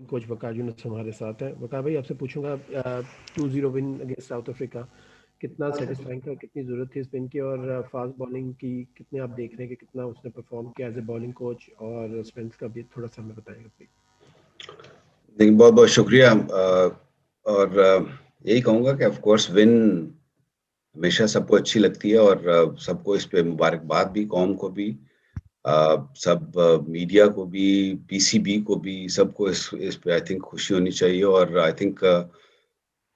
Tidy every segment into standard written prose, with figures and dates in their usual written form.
Coach वकार यूनुस हमारे साथ हैं। वकार भाई आपसे पूछूंगा 2-0 विन अगेंस्ट साउथ अफ्रीका कितना सेटिस्फाइंग था, कितनी ज़रूरत थी स्पिन की, और फास्ट बॉलिंग की कितने आप देख रहे हैं कि कितना उसने परफॉर्म किया एज ए बॉलिंग कोच, और स्पिन का भी थोड़ा सा हमें बताएंगे प्लीज। देखिए, बहुत बहुत शुक्रिया। और यही कहूँगा कि ऑफ कोर्स विन हमेशा सबको अच्छी लगती है, और सबको इस पे मुबारकबाद भी, कौम को भी, सब मीडिया को भी, पीसीबी को भी, सबको इस पे आई थिंक खुशी होनी चाहिए। और I think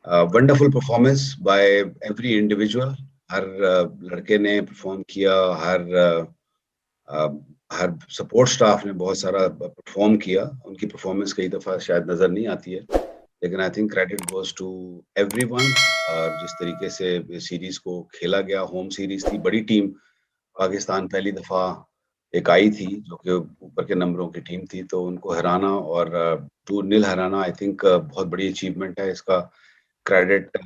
wonderful performance by every individual. हर लड़के ने परफॉर्म किया, अ, हर सपोर्ट स्टाफ ने बहुत सारा परफॉर्म किया। उनकी परफॉर्मेंस कई दफ़ा शायद नज़र नहीं आती है, लेकिन I think credit goes to everyone. और जिस तरीके से इस सीरीज़ को खेला गया, होम सीरीज़ थी, बड़ी टीम पाकिस्तान पहली दफ़ा एक आई थी जो कि ऊपर के नंबरों की टीम थी, तो उनको हराना और 2-0 हराना आई थिंक बहुत बड़ी अचीवमेंट है। इसका क्रेडिट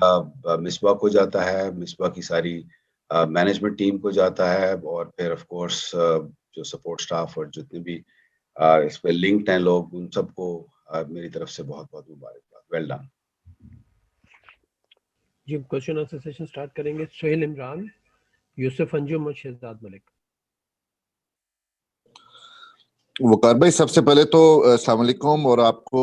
मिसबा को जाता है, मिसबा की सारी मैनेजमेंट टीम को जाता है, और फिर ऑफ कोर्स जो सपोर्ट स्टाफ और जितने भी इस पे लिंक्ड हैं लोग, उन सबको मेरी तरफ से बहुत-बहुत मुबारकबाद। Well done. जी हम क्वेश्चन आंसर सेशन स्टार्ट करेंगे। सोहेल इमरान, यूसुफ अंजुम और शहजाद मलिक। वकार भाई, सबसे पहले तो अस्सलाम वालेकुम और आपको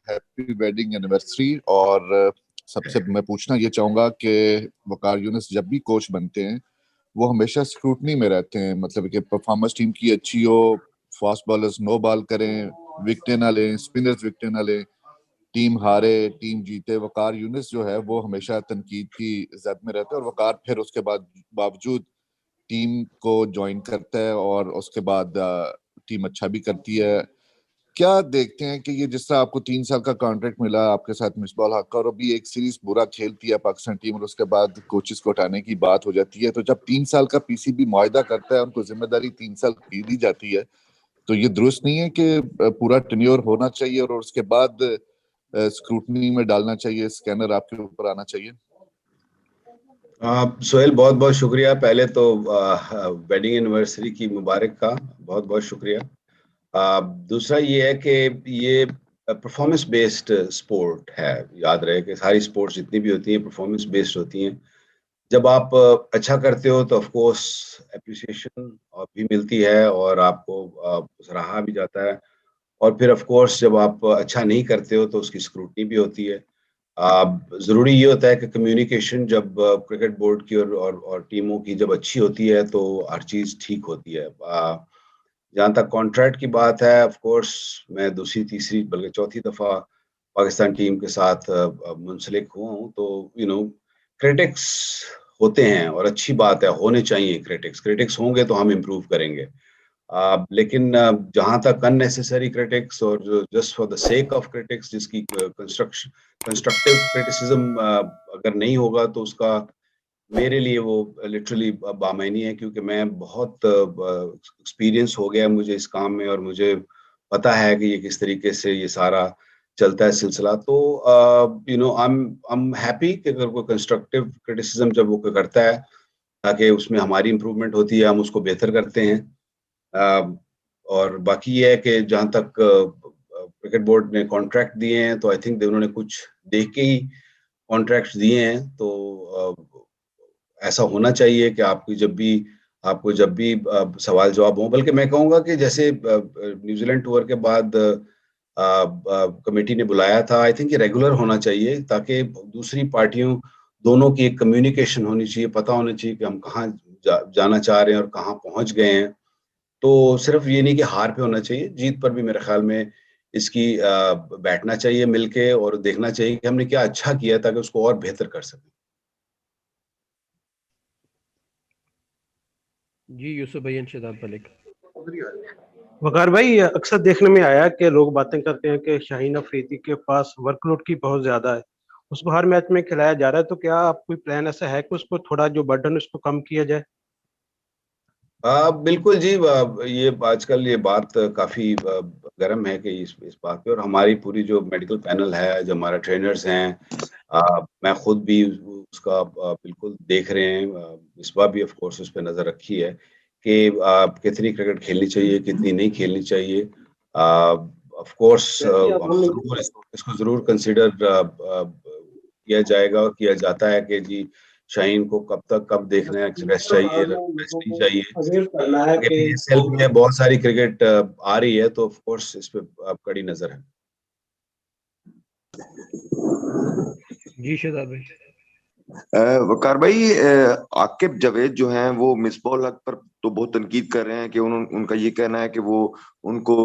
हैप्पी वेडिंग एनिवर्सरी। और सबसे मैं पूछना ये चाहूंगा कि वकार यूनुस जब भी कोच बनते हैं वो हमेशा स्क्रूटनी में रहते हैं, मतलब कि परफॉर्मेंस टीम की अच्छी हो, फास्ट बॉलर्स नो बॉल करें, विकेटें ना लें, स्पिनर्स विकेटें ना लें, टीम हारे टीम जीते। वकार यूनुस जो है वो हमेशा तनकीद की जद में रहता है, और वकार फिर उसके बाद बावजूद टीम को ज्वाइन करता है और उसके बाद टीम अच्छा भी करती है। क्या देखते हैं कि ये जिस तरह आपको 3 साल का कॉन्ट्रैक्ट मिला आपके साथ मिसबाह हक, और अभी एक सीरीज बुरा खेलती है पाकिस्तान टीम और उसके बाद कोचेस को हटाने की बात हो जाती है, तो जब 3 साल का पीसीबी मुआहदा करता है, उनको जिम्मेदारी 3 साल की दी जाती है, तो ये दुरुस्त नहीं है कि पूरा टेन्योर होना चाहिए और उसके बाद स्क्रूटनी में डालना चाहिए, स्कैनर आपके ऊपर आना चाहिए? सोहेल, बहुत बहुत शुक्रिया। पहले तो वेडिंग एनिवर्सरी की मुबारक का बहुत बहुत शुक्रिया। दूसरा ये है कि ये परफॉर्मेंस बेस्ड स्पोर्ट है। याद रहे कि सारी स्पोर्ट्स जितनी भी होती हैं परफॉर्मेंस बेस्ड होती हैं। जब आप अच्छा करते हो तो ऑफ कोर्स एप्रिसिएशन भी मिलती है और आपको सराहा भी जाता है, और फिर ऑफ कोर्स जब आप अच्छा नहीं करते हो तो उसकी स्क्रूटनी भी होती है। ज़रूरी ये होता है कि कम्युनिकेशन जब क्रिकेट बोर्ड की और टीमों की जब अच्छी होती है तो हर चीज़ ठीक होती है। जहाँ तक कॉन्ट्रैक्ट की बात है, ऑफ कोर्स मैं दूसरी, तीसरी बल्कि चौथी दफ़ा पाकिस्तान टीम के साथ मुंसलिक हुआ हूँ, तो क्रिटिक्स होते हैं और अच्छी बात है, होने चाहिए क्रिटिक्स। क्रिटिक्स होंगे तो हम इम्प्रूव करेंगे। लेकिन जहाँ तक अननेसेसरी क्रिटिक्स और जो just for the sake of critics, जिसकी कंस्ट्रक्टिव क्रिटिसिज्म अगर नहीं होगा तो उसका मेरे लिए वो लिटरली बामायनी है, क्योंकि मैं बहुत एक्सपीरियंस हो गया है मुझे इस काम में, और मुझे पता है कि ये किस तरीके से ये सारा चलता है सिलसिला। तो आई एम हैप्पी कि अगर कोई कंस्ट्रक्टिव क्रिटिसिज्म जब वो कोई करता है, ताकि उसमें हमारी इम्प्रूवमेंट होती है, हम उसको बेहतर करते हैं। और बाकी ये है कि जहाँ तक क्रिकेट बोर्ड ने कॉन्ट्रैक्ट दिए हैं, तो आई थिंक उन्होंने कुछ देख के ही कॉन्ट्रैक्ट्स दिए हैं। तो ऐसा होना चाहिए कि आपको जब भी सवाल जवाब हो, बल्कि मैं कहूँगा कि जैसे न्यूजीलैंड टूर के बाद कमेटी ने बुलाया था, आई थिंक ये रेगुलर होना चाहिए, ताकि दूसरी पार्टियों दोनों की एक कम्युनिकेशन होनी चाहिए, पता होना चाहिए कि हम कहाँ जाना चाह रहे हैं और कहाँ पहुँच गए हैं। तो सिर्फ ये नहीं कि हार पे होना चाहिए, जीत पर भी मेरे ख्याल में इसकी बैठना चाहिए मिलके, और देखना चाहिए कि हमने क्या अच्छा किया ताकि उसको और बेहतर कर सकें। जी यूसुफ भाई, शहजाद मलिक। वकार भाई, अक्सर देखने में आया कि लोग बातें करते हैं कि शाहीन अफरीदी के पास वर्कलोड की बहुत ज्यादा है, उसको हर मैच में खिलाया जा रहा है, तो क्या आप कोई प्लान ऐसा है कि उसको थोड़ा जो बर्डन उसको कम किया जाए? बिल्कुल जी। ये आजकल ये बात काफ़ी गर्म है कि इस बात पे, और हमारी पूरी जो मेडिकल पैनल है, जो हमारा ट्रेनर्स हैं, मैं खुद भी उसका बिल्कुल देख रहे हैं। इस बार भी ऑफ कोर्स उस पर नज़र रखी है कि कितनी क्रिकेट खेलनी चाहिए, कितनी नहीं खेलनी चाहिए। ऑफ कोर्स इसको जरूर कंसिडर किया जाएगा और किया जाता है कि जी शाहीन को कब देखना है, रेस्ट चाहिए, रेस्ट नहीं चाहिए। PSL में बहुत सारी क्रिकेट आ रही है, तो ऑफ कोर्स इस पे कड़ी नजर है। जी शहजाद भाई। वकार भाई, आकिब जावेद जो हैं वो मिसबाह हक पर तो बहुत तनकीद कर रहे हैं कि उनका ये कहना है कि वो उनको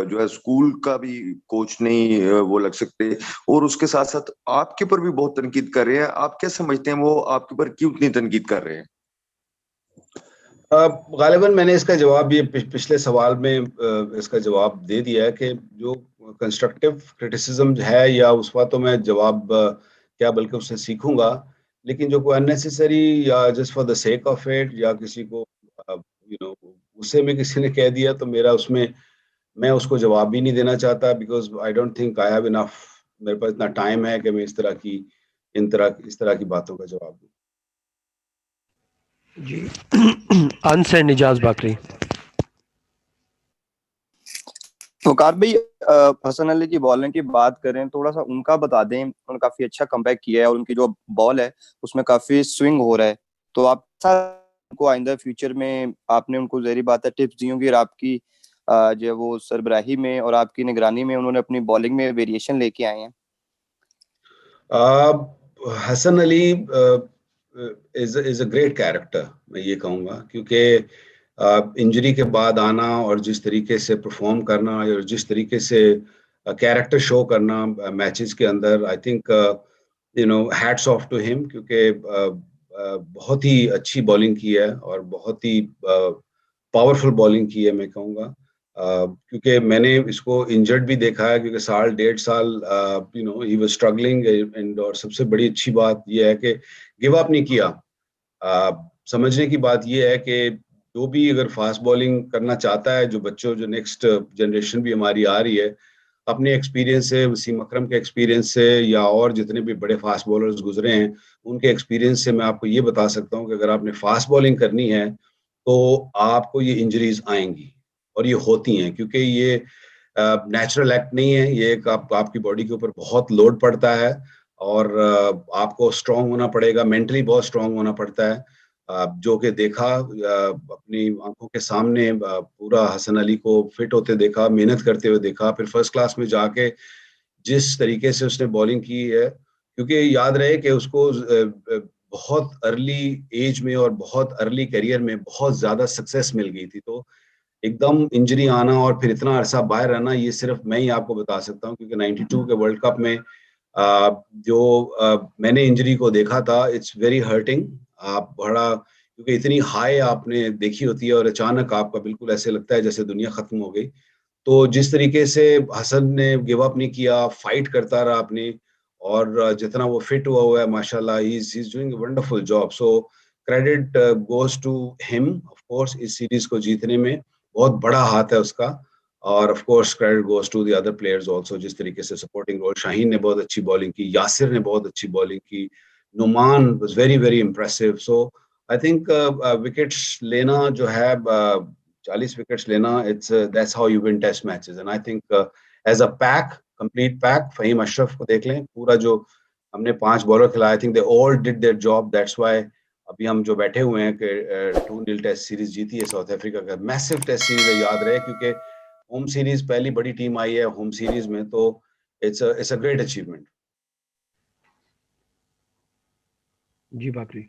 जो है स्कूल का भी कोच नहीं वो लग सकते, और उसके साथ साथ आपके ऊपर भी बहुत तनकीद कर रहे हैं। आप क्या समझते हैं वो आपके ऊपर क्यों इतनी तनकीद कर रहे हैं? गालिबन मैंने इसका जवाब ये पिछले सवाल में इसका जवाब दे दिया है कि जो कंस्ट्रक्टिव क्रिटिसिज्म है या उसका तो मैं जवाब क्या बल्कि उससे सीखूंगा, लेकिन जो कोई अननेसेसरी या just for the sake of it या किसी को गुस्से में किसी ने कह दिया तो मेरा उसमें मैं उसको जवाब भी नहीं देना चाहता, because I don't think I have enough, मेरे पास इतना टाइम है कि मैं इस तरह की बातों का जवाब दूं। जी अंस एंड निजाज बाकरी। वकार भाई, हसन अली की बॉलिंग की बात करें, थोड़ा सा उनका बता दें। उन्होंने काफी अच्छा कमबैक किया है और उनकी जो बॉल है उसमें काफी स्विंग हो रहा है, तो आप उनको आइंदा फ्यूचर में आपने उनको ज़ाहिर बात है टिप्स दी होंगी, और आपकी जो वो सरबराही में और आपकी निगरानी में उन्होंने अपनी बॉलिंग में वेरिएशन लेके आए हैं। Hasan Ali is a great character, मैं ये कहूँगा, क्योंकि इंजरी के बाद आना और जिस तरीके से परफॉर्म करना और जिस तरीके से कैरेक्टर शो करना मैचेस के अंदर, I think hats off to him, क्योंकि बहुत ही अच्छी बॉलिंग की है और बहुत ही पावरफुल बॉलिंग की है मैं कहूँगा। क्योंकि मैंने इसको इंजर्ड भी देखा है, क्योंकि साल 1.5 साल ही वाज स्ट्रगलिंग एंड, और सबसे बड़ी अच्छी बात यह है कि गिव अप नहीं किया। समझने की बात यह है कि जो भी अगर फास्ट बॉलिंग करना चाहता है, जो नेक्स्ट जनरेशन भी हमारी आ रही है, अपने एक्सपीरियंस से, वसीम अकरम के एक्सपीरियंस से या और जितने भी बड़े फास्ट बॉलर्स गुजरे हैं उनके एक्सपीरियंस से मैं आपको ये बता सकता हूँ कि अगर आपने फास्ट बॉलिंग करनी है तो आपको ये इंजरीज आएंगी, और ये होती हैं, क्योंकि ये नेचुरल एक्ट नहीं है, ये एक आपकी बॉडी के ऊपर बहुत लोड पड़ता है और आपको स्ट्रांग होना पड़ेगा, मेंटली बहुत स्ट्रांग होना पड़ता है। जो कि देखा अपनी आंखों के सामने, पूरा हसन अली को फिट होते देखा, मेहनत करते हुए देखा, फिर फर्स्ट क्लास में जाके जिस तरीके से उसने बॉलिंग की है, क्योंकि याद रहे कि उसको बहुत अर्ली एज में और बहुत अर्ली करियर में बहुत ज्यादा सक्सेस मिल गई थी, तो एकदम इंजरी आना और फिर इतना अरसा बाहर रहना, ये सिर्फ मैं ही आपको बता सकता हूँ, क्योंकि 92 के वर्ल्ड कप में मैंने इंजरी को देखा था, इट्स वेरी हर्टिंग। आप बड़ा, क्योंकि इतनी हाई आपने देखी होती है और अचानक आपका बिल्कुल ऐसे लगता है जैसे दुनिया खत्म हो गई। तो जिस तरीके से हसन ने गिव अप नहीं किया, फाइट करता रहा अपनी, और जितना वो फिट हुआ है माशाल्लाह, he is doing a wonderful job. So credit goes to him, of course इस सीरीज को जीतने में बहुत बड़ा हाथ है उसका, और of course credit goes to the other players also, जिस तरीके से सपोर्टिंग रोल, शाहीन ने बहुत अच्छी बॉलिंग की, यासिर ने बहुत अच्छी बॉलिंग की, Noman was very very impressive. So I think wickets लेना जो है 40 विकेट्स लेना, it's that's how you win test matches, and I think as a pack, complete pack, Faheem Ashraf को देख लें, पूरा जो हमने 5 बॉलर खिलाए, I think they all did their job, that's why अभी हम जो बैठे हुए हैं कि 2-0 टेस्ट सीरीज जीती है साउथ अफ्रीका का, मैसिव टेस्ट सीरीज है, याद रहे, क्योंकि होम सीरीज पहली बड़ी टीम आई है होम सीरीज में, तो इट्स अ ग्रेट अचीवमेंट। जी बाकरी।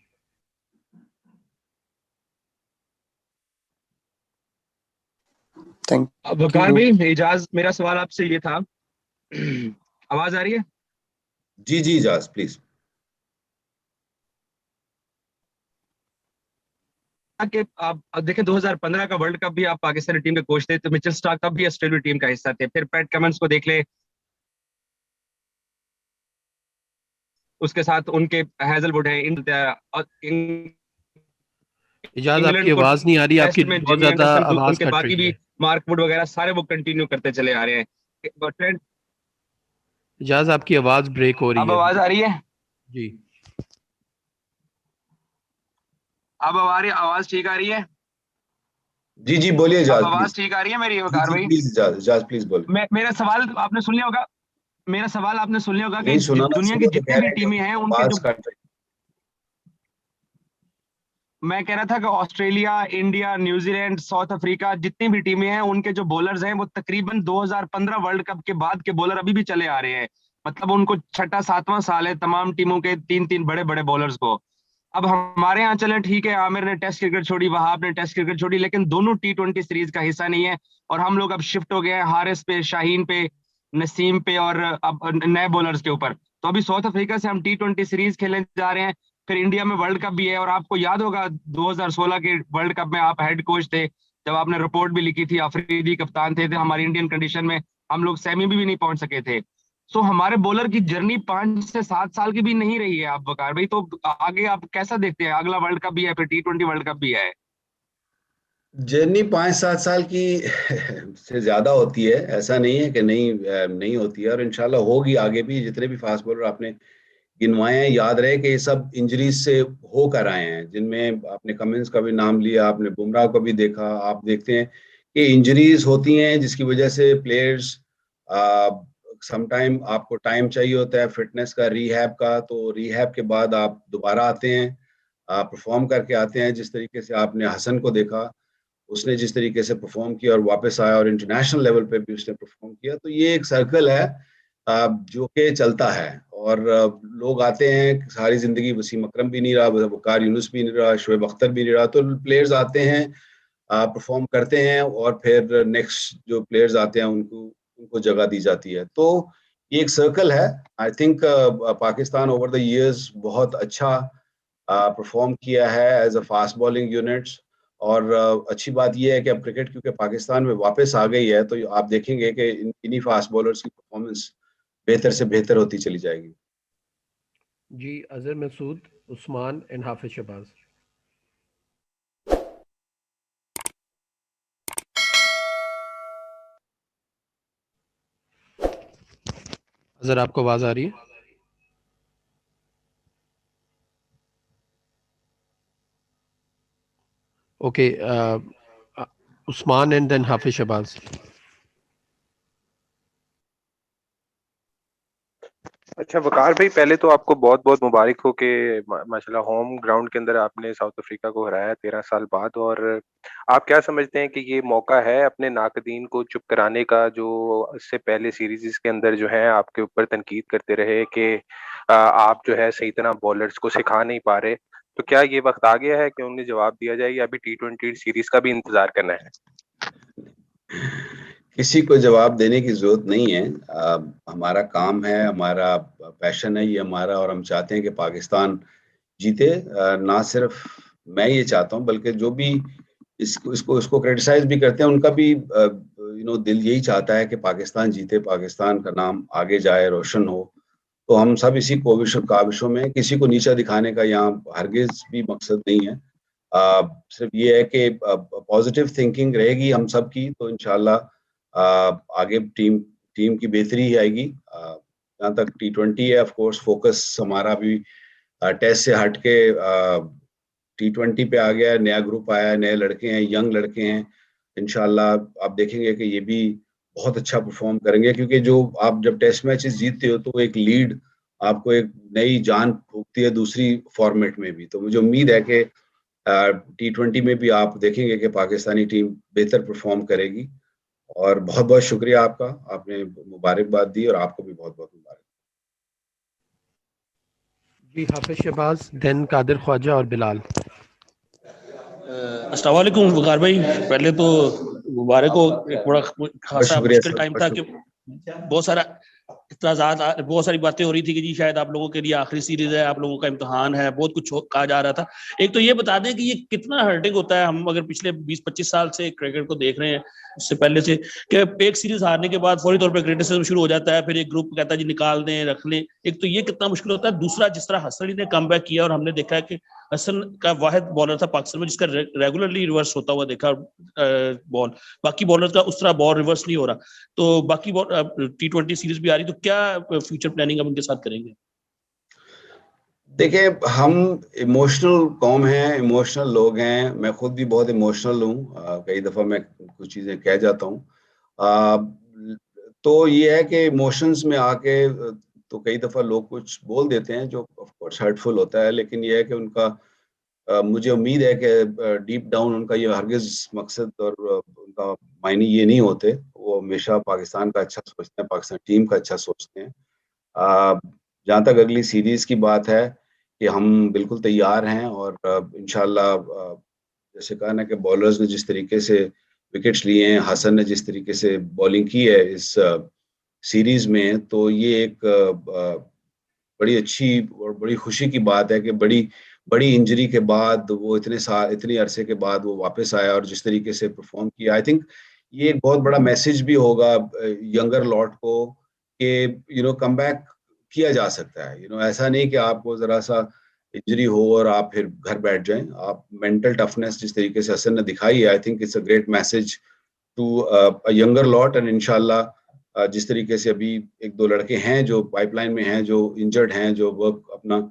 वकार भाई, इजाज, मेरा सवाल आपसे ये था, आवाज आ रही है? जी जी इजाज प्लीज। कि आप देखें 2015 का वर्ल्ड कप भी आप पाकिस्तानी टीम के कोच थे, तो मिचेल स्टार्क तब भी ऑस्ट्रेलिया टीम का हिस्सा थे, फिर पैट कमिंस को देख ले, उसके साथ उनके हेजलवुड है, इजाज आपकी आवाज नहीं आ रही, आपकी बहुत ज्यादा आवाज उनके कट बाकी रही भी है। मार्कवुड वगैरह सारे वो कंटिन्यू करते चले आ रहे हैं। ट्रेंड, इजाज आपकी आवाज ब्रेक हो रही अब है। आवाज आ रही है? जी अब आवाज ठीक आ रही है? जी जी बोलिए अब जाज, आवाज ठीक आ रही है मेरी प्लीज। वकार जी भाई? प्लीज जाज प्लीज बोलिए। मेरा सवाल आपने सुन लिया होगा। मेरा सवाल आपने सुन लिया होगा कि नहीं सुना ना, दुनिया की सुनो तो जितनी कह भी रहे हैं टीमें हैं कि उनके आवाज जो, कट रही। मैं कह रहा था कि Australia, India, New Zealand, south Africa, जितनी भी टीमें हैं उनके जो बॉलर्स हैं वो तकरीबन 2015 वर्ल्ड कप के बाद के बॉलर अभी भी चले आ रहे हैं। मतलब उनको छठा सातवां साल है तमाम टीमों के तीन तीन बड़े बड़े बॉलर्स को। अब हमारे यहाँ चले ठीक है, आमिर ने टेस्ट क्रिकेट छोड़ी, वहाब ने टेस्ट क्रिकेट छोड़ी, लेकिन दोनों T20 सीरीज का हिस्सा नहीं है। और हम लोग अब शिफ्ट हो गए हैं हारिस पे, शाहीन पे, नसीम पे और अब नए बॉलर्स के ऊपर। तो अभी साउथ अफ्रीका से हम T20 सीरीज खेलने जा रहे हैं। फिर इंडिया में वर्ल्ड कप भी है, और आपको याद होगा 2016 के वर्ल्ड कप में आप हेड कोच थे, जब आपने रिपोर्ट भी लिखी थी, अफरीदी कप्तान थे हमारी इंडियन कंडीशन में, हम लोग सेमी भी नहीं पहुंच सके थे। सो हमारे बॉलर की जर्नी 5 से 7 साल की भी नहीं रही है आप वकार भाई। तो आगे आप कैसा देखते हैं? अगला वर्ल्ड कप भी है, फिर T20 वर्ल्ड कप भी है। जर्नी 5-7 साल की से ज्यादा होती है, ऐसा नहीं है कि नहीं होती है, और इंशाल्लाह होगी आगे भी। जितने भी फास्ट बॉलर आपने गिनवाए हैं, याद रहे कि ये सब इंजरीज से होकर आए हैं, जिनमें आपने कमिंस का भी नाम लिया, आपने बुमराह को भी देखा। आप देखते हैं कि इंजरीज होती हैं जिसकी वजह से प्लेयर्स समटाइम आपको टाइम चाहिए होता है फिटनेस का, रिहैब का। तो रिहैब के बाद आप दोबारा आते हैं, आप परफॉर्म करके आते हैं। जिस तरीके से आपने हसन को देखा, उसने जिस तरीके से परफॉर्म किया और वापस आया और इंटरनेशनल लेवल पे भी उसने परफॉर्म किया, तो ये एक सर्कल है जो कि चलता है। और लोग आते हैं, सारी जिंदगी वसीम अकरम भी नहीं रहा, वकार यूनुस भी नहीं रहा, शोएब अख्तर भी नहीं रहा। तो प्लेयर्स आते हैं, परफॉर्म करते हैं, और फिर नेक्स्ट जो प्लेयर्स आते हैं उनको उनको जगह दी जाती है। तो ये एक सर्कल है। I think Pakistan over the years बहुत अच्छा परफॉर्म किया है as a fast bowling units. और अच्छी बात यह है कि अब क्रिकेट क्योंकि पाकिस्तान में वापस आ गई है, तो आप देखेंगे कि इन्हीं फास्ट बॉलर्स की परफॉर्मेंस बेहतर से बेहतर होती चली जाएगी। जी, अजहर मसूद, उस्मान एंड हाफिज शहबाज। अजहर, आपको आवाज आ रही है? ओके, उस्मान एंड देन हाफिज शहबाज। अच्छा वकार भाई, पहले तो आपको बहुत बहुत मुबारक हो कि माशाल्लाह होम ग्राउंड के अंदर आपने साउथ अफ्रीका को हराया 13 साल बाद। और आप क्या समझते हैं कि ये मौका है अपने नाकदीन को चुप कराने का, जो इससे पहले सीरीज के अंदर जो है आपके ऊपर तनकीद करते रहे कि आप जो है सही तरह बॉलर्स को सिखा नहीं पा रहे? तो क्या ये वक्त आ गया है कि उन्हें जवाब दिया जाए, या अभी T20 सीरीज का भी इंतजार करना है? किसी को जवाब देने की जरूरत नहीं है। हमारा काम है, हमारा पैशन है ये हमारा, और हम चाहते हैं कि पाकिस्तान जीते। ना सिर्फ मैं ये चाहता हूँ, बल्कि जो भी इसको क्रिटिसाइज भी करते हैं, उनका भी दिल यही चाहता है कि पाकिस्तान जीते, पाकिस्तान का नाम आगे जाए, रोशन हो। तो हम सब इसी काविशों में, किसी को नीचा दिखाने का यहाँ हरगिज भी मकसद नहीं है। सिर्फ ये है कि पॉजिटिव थिंकिंग रहेगी हम सब की, तो इंशाल्लाह आगे टीम की बेहतरी ही आएगी। जहाँ तक T20 है, ऑफ कोर्स फोकस हमारा भी टेस्ट से हट के T20 पे आ गया है। नया ग्रुप आया है, नए लड़के हैं, यंग लड़के हैं। इंशाल्लाह आप देखेंगे कि ये भी बहुत अच्छा परफॉर्म करेंगे, क्योंकि जो आप जब टेस्ट मैचेस जीतते हो तो एक लीड आपको एक नई जान फूंकती है दूसरी फॉर्मेट में भी। तो मुझे उम्मीद है कि T20 में भी आप देखेंगे कि पाकिस्तानी टीम बेहतर परफॉर्म करेगी। और बहुत बहुत शुक्रिया आपका, आपने मुबारकबाद दी, और आपको भी बहुत बहुत मुबारक। जी, हाफिज शहबाज, देन कादिर ख्वाजा और बिलाल। अस्सलाम वालेकुम वकार भाई, पहले तो मुबारक हो। एक बड़ा खासा शुक्रिया मुश्किल सर, टाइम बहुत था कि शुक्रिया। बहुत सारा इतराज़ात, बहुत सारी बातें हो रही थी कि जी शायद आप लोगों के लिए आखिरी सीरीज है, आप लोगों का इम्तिहान है, बहुत कुछ कहा जा रहा था। एक तो ये बता दें कि ये कितना हर्टिंग होता है, हम अगर पिछले 20-25 साल से क्रिकेट को देख रहे हैं, उससे पहले से, कि एक सीरीज हारने के बाद फौरी तौर पर क्रिटिसिज्म शुरू हो जाता है, फिर एक ग्रुप कहता है जी निकाल दें, रख लें। एक तो ये कितना मुश्किल होता है। दूसरा, जिस तरह हसन अली ने कमबैक किया, और हमने देखा है कि हसन का वाहिद बॉलर था पाकिस्तान में जिसका रेगुलरली रिवर्स होता हुआ देखा बॉल, बाकी बॉलर का उस तरह बॉल रिवर्स नहीं हो रहा। तो बाकी T20 सीरीज भी आ रही, तो क्या फ्यूचर प्लानिंग हम उनके साथ करेंगे? देखिए, हम इमोशनल कौम हैं, इमोशनल लोग हैं। मैं खुद भी बहुत इमोशनल हूँ। कई दफ़ा मैं कुछ चीज़ें कह जाता हूँ। तो ये है कि इमोशंस में आके तो कई दफ़ा लोग कुछ बोल देते हैं जो ऑफ कोर्स हर्टफुल होता है, लेकिन ये है कि उनका मुझे उम्मीद है कि डीप डाउन उनका ये हरगिज़ मकसद और उनका मायने ये नहीं होते। वो हमेशा पाकिस्तान का अच्छा सोचते हैं, पाकिस्तान टीम का अच्छा सोचते हैं। जहाँ तक अगली सीरीज़ की बात है कि हम बिल्कुल तैयार हैं और इंशाअल्लाह जैसे कहा ना कि बॉलर्स ने जिस तरीके से विकेट्स लिए हैं, हसन ने जिस तरीके से बॉलिंग की है इस सीरीज़ में, तो ये एक बड़ी अच्छी और बड़ी खुशी की बात है कि बड़ी बड़ी इंजरी के बाद वो इतने अरसे के बाद वो वापस आया और जिस तरीके से परफॉर्म किया, आई थिंक ये एक बहुत बड़ा मैसेज भी होगा यंगर लॉट को कि कम बैक किया जा सकता है। ऐसा नहीं कि आपको ज़रा-सा इंजरी हो और आप फिर घर बैठ जाएँ। आप मेंटल टफनेस जिस तरीके से हसन ने दिखाई है, I think it's a great message to a younger lot and इंशाअल्लाह जिस तरीके से अभी 1-2 लड़के हैं जो पाइपलाइन में हैं, जो इंजर्ड हैं, जो वर्क अपना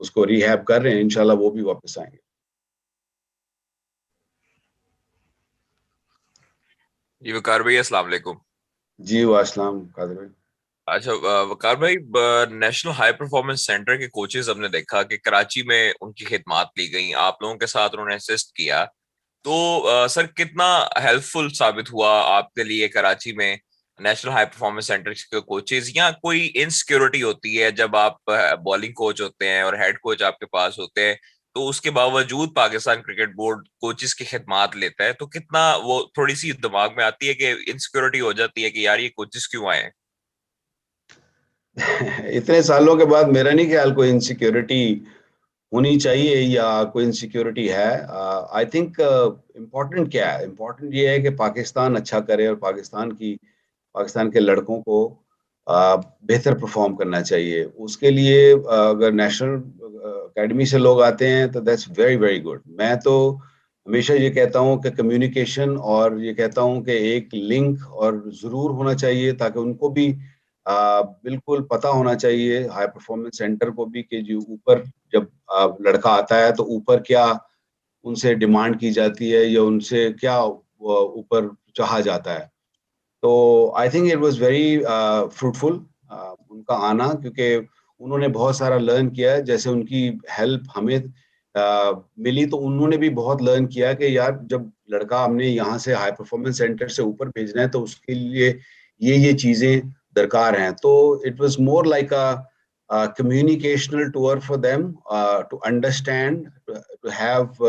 उसको रिहैब कर रहे हैं, इंशाल्लाह वो भी वापस आएँगे। जी वकार भाई, अस्सलाम वालेकुम। जी वास्सलाम कादिर भाई। अच्छा वकार भाई, नेशनल हाई परफॉर्मेंस सेंटर के कोचेस हमने देखा कि कराची में उनकी खिदमात ली गई, आप लोगों के साथ उन्होंने असिस्ट किया, तो सर कितना हेल्पफुल साबित हुआ आपके लिए कराची में नेशनल हाई परफॉर्मेंस सेंटर के कोचेस? या कोई इनसिक्योरिटी होती है जब आप बॉलिंग कोच होते हैं और हेड कोच आपके पास होते हैं, तो उसके बावजूद पाकिस्तान क्रिकेट बोर्ड कोचेस की खिदमात लेता है, तो कितना वो थोड़ी सी दिमाग में आती है कि इनसिक्योरिटी हो जाती है कि यार ये कोचेस क्यों आए हैं? इतने सालों के बाद मेरा नहीं ख्याल कोई इनसिक्योरिटी होनी चाहिए या कोई इनसिक्योरिटी है। आई थिंक इम्पोर्टेंट क्या है? इम्पोर्टेंट ये है कि पाकिस्तान अच्छा करे और पाकिस्तान के लड़कों को बेहतर परफॉर्म करना चाहिए। उसके लिए अगर नेशनल अकेडमी से लोग आते हैं तो दैट्स वेरी वेरी गुड। मैं तो हमेशा ये कहता हूँ कि कम्युनिकेशन और ये कहता हूँ कि एक लिंक और ज़रूर होना चाहिए ताकि उनको भी बिल्कुल पता होना चाहिए हाई परफॉर्मेंस सेंटर को भी कि जो ऊपर जब लड़का आता है तो ऊपर क्या उनसे डिमांड की जाती है या उनसे क्या ऊपर चाहा जाता है। तो I think it was very fruitful उनका आना, क्योंकि उन्होंने बहुत सारा लर्न किया है। जैसे उनकी हेल्प हमें मिली तो उन्होंने भी बहुत लर्न किया कि यार जब लड़का हमने यहाँ से हाई परफॉर्मेंस सेंटर से ऊपर भेजना है तो उसके लिए ये चीज़ें दरकार हैं। तो it was more like a communicational tour for them to understand, to have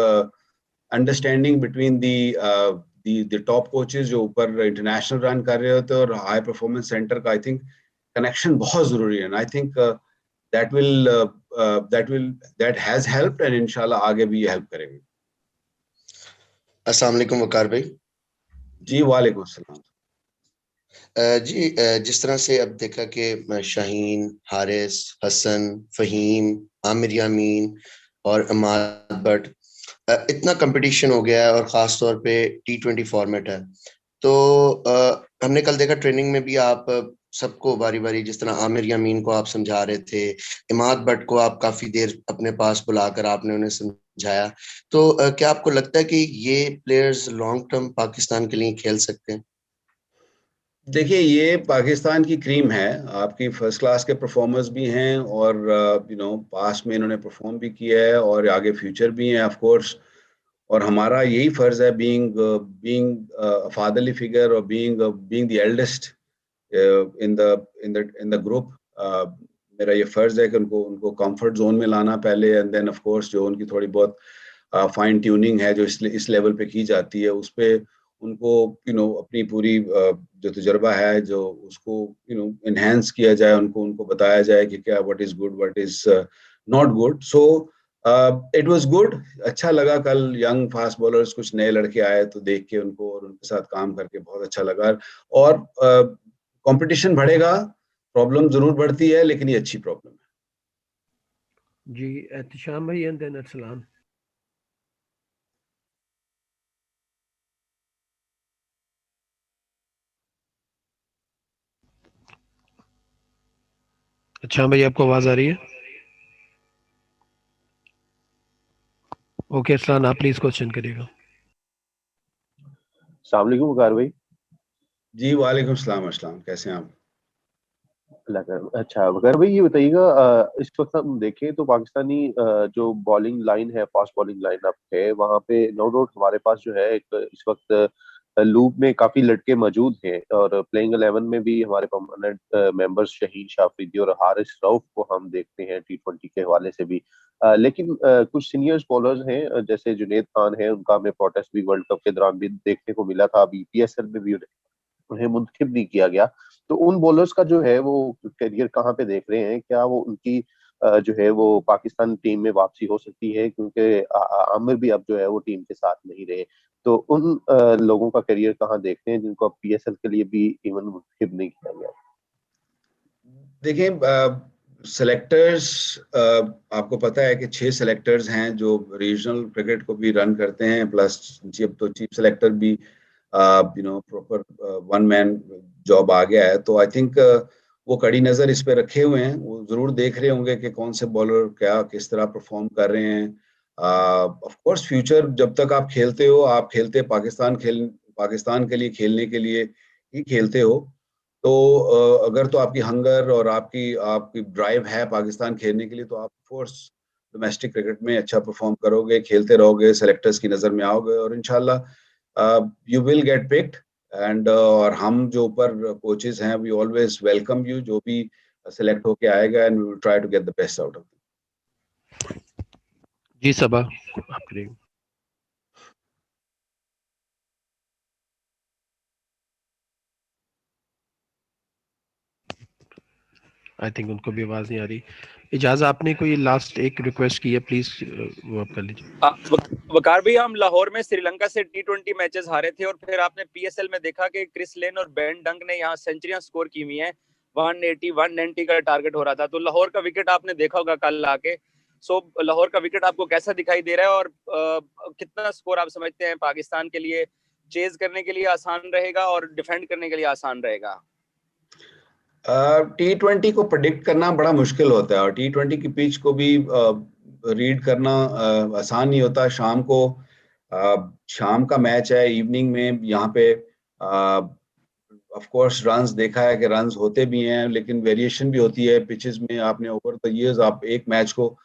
understanding between the top coaches जो ऊपर इंटरनेशनल रन कर रहे होते हैं और हाई परफॉर्मेंस सेंटर का। आई थिंक कनेक्शन बहुत जरूरी है। I think that will that has helped and इंशाल्लाह आगे भी ये हेल्प करेगी। अस्सलाम वालेकुम वकार भाई। जी वालेकुम अस्सलाम। जी जिस तरह से अब देखा कि शाहीन, हारिस, हसन, फहीम, आमिर यामीन और अमाद बट इतना कंपटीशन हो गया है और ख़ास तौर पे T20 फॉर्मेट है, तो हमने कल देखा ट्रेनिंग में भी आप सबको बारी-बारी, जिस तरह आमिर यामीन को आप समझा रहे थे, इमाद बट को आप काफ़ी देर अपने पास बुलाकर आपने उन्हें समझाया, तो क्या आपको लगता है कि ये प्लेयर्स लॉन्ग टर्म पाकिस्तान के लिए खेल सकते हैं? देखिए ये पाकिस्तान की क्रीम है, आपकी फर्स्ट क्लास के परफॉर्मर्स भी हैं और पास्ट में इन्होंने परफॉर्म भी किया है और आगे फ्यूचर भी है ऑफ कोर्स। और हमारा यही फर्ज है बीइंग बीइंग फादरली फिगर और being the eldest in the group. मेरा ये फर्ज है कि उनको उनको कंफर्ट जोन में लाना पहले, एंड देन ऑफ कोर्स जो उनकी थोड़ी बहुत फाइन ट्यूनिंग है जो इस लेवल पे की जाती है उस पे उनको अपनी पूरी जो तजुर्बा है जो उसको इनहेंस किया जाए, उनको उनको बताया जाए कि क्या what is good what is not good. So it was good. अच्छा लगा कल यंग फास्ट बॉलर्स कुछ नए लड़के आए तो देख के उनको और उनके साथ काम करके बहुत अच्छा लगा। और कंपटीशन बढ़ेगा, प्रॉब्लम जरूर बढ़ती है लेकिन ये अच्छी प्रॉब्लम है। जी एहतशाम भाई एंड देन अस्सलाम। अच्छा भाई आपको आवाज आ रही है? ओके अस्सलाम, आप प्लीज क्वेश्चन करिएगा। अस्सलाम वालेकुम वकार भाई। जी वालेकुम सलाम अस्सलाम, कैसे हैं आप? अल्लाह का अच्छा वकार भाई, ये बताइएगा इस वक्त हम देखें तो पाकिस्तानी जो बॉलिंग लाइन है, फास्ट बॉलिंग लाइन अप है, वहाँ पे नो डाउट हमारे पास जो है एक इस वक्त लूप में काफी लड़के मौजूद हैं, और प्लेइंग 11 में भी हमारे परमानेंट मेंबर्स शहीन शाह अफरीदी और हारिस रऊफ को हम देखते हैं T20 के हवाले से भी। लेकिन कुछ सीनियर्स बॉलर्स हैं जैसे जुनेद खान है, उनका हमें प्रोटेस्ट भी वर्ल्ड कप के दौरान भी देखने को मिला था, अभी PSL में भी उन्हें मुंतखब नहीं किया गया। तो उन बॉलर्स का जो है वो करियर कहाँ पे देख रहे हैं? क्या वो उनकी जो है वो पाकिस्तान टीम में वापसी हो सकती है? क्योंकि आमिर भी अब जो है वो टीम के साथ नहीं रहे। तो उन लोगों का करियर कहाँ देखते हैं जिनको अब PSL के लिए भी इवन मुंतखब नहीं किया गया? देखिए सेलेक्टर्स, आपको पता है कि 6 सेलेक्टर्स हैं जो रीजनल क्रिकेट को भी रन करते हैं, प्लस चीफ सेलेक्टर भी प्रॉपर वन मैन जॉब आ गया है। तो आई थिंक वो कड़ी नजर इस पे रखे हुए हैं, वो जरूर देख रहे होंगे कि कौन से बॉलर क्या किस तरह परफॉर्म कर रहे हैं। ऑफ कोर्स फ्यूचर, जब तक आप खेलते हो, आप खेलते पाकिस्तान के लिए, खेलने के लिए ही खेलते हो। तो अगर तो आपकी हंगर और आपकी आपकी ड्राइव है पाकिस्तान खेलने के लिए, तो आप फोर्स डोमेस्टिक क्रिकेट में अच्छा परफॉर्म करोगे, खेलते रहोगे, सेलेक्टर्स की नजर में आओगे और इंशाल्लाह you will get picked. And और हम जो ऊपर कोचेस हैं, वी ऑलवेज वेलकम यू, जो भी सेलेक्ट होके आएगा, and we will try to get the best out of it. जी सबा आप करिए। आई थिंक उनको भी आवाज नहीं आ रही। इजाज़, आपने कोई लास्ट एक रिक्वेस्ट की है, प्लीज वो आप कर लीजिए। वकार भाई, हम लाहौर में श्रीलंका से T20 मैचेस हारे थे, और फिर आपने PSL में देखा कि क्रिस लेन और बेन डंक ने यहाँ सेंचुरियां स्कोर की हुई हैं। 180 190 का टारगेट हो रहा था। तो लाहौर का विकेट आपने देखा होगा कल आके। सो लाहौर का विकेट आपको कैसा दिखाई दे रहा है, और कितना स्कोर आप समझते हैं पाकिस्तान के लिए चेज करने के लिए आसान रहेगा और डिफेंड करने के लिए आसान रहेगा? T20 को प्रेडिक्ट करना बड़ा मुश्किल होता है, और T20 की पिच को भी रीड करना आसान नहीं होता। शाम का मैच है, इवनिंग में यहाँ पे ऑफ कोर्स रन्स देखा है कि रन्स होते भी हैं, लेकिन वेरिएशन भी होती है पिचेस में। आपने ओवर द इयर्स आप एक मैच को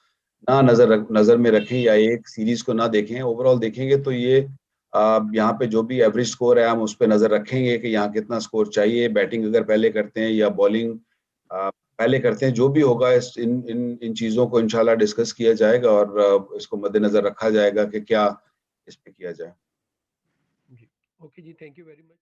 ना नजर में रखें या एक सीरीज को ना देखें, ओवरऑल देखेंगे तो ये यहाँ पे जो भी एवरेज स्कोर है हम उस पर नजर रखेंगे कि यहाँ कितना स्कोर चाहिए। बैटिंग अगर पहले करते हैं या बॉलिंग पहले करते हैं, जो भी होगा इन चीजों को इंशाल्लाह डिस्कस किया जाएगा और इसको मद्देनजर रखा जाएगा कि क्या इस पे किया जाए। ओके जी, थैंक यू वेरी मच।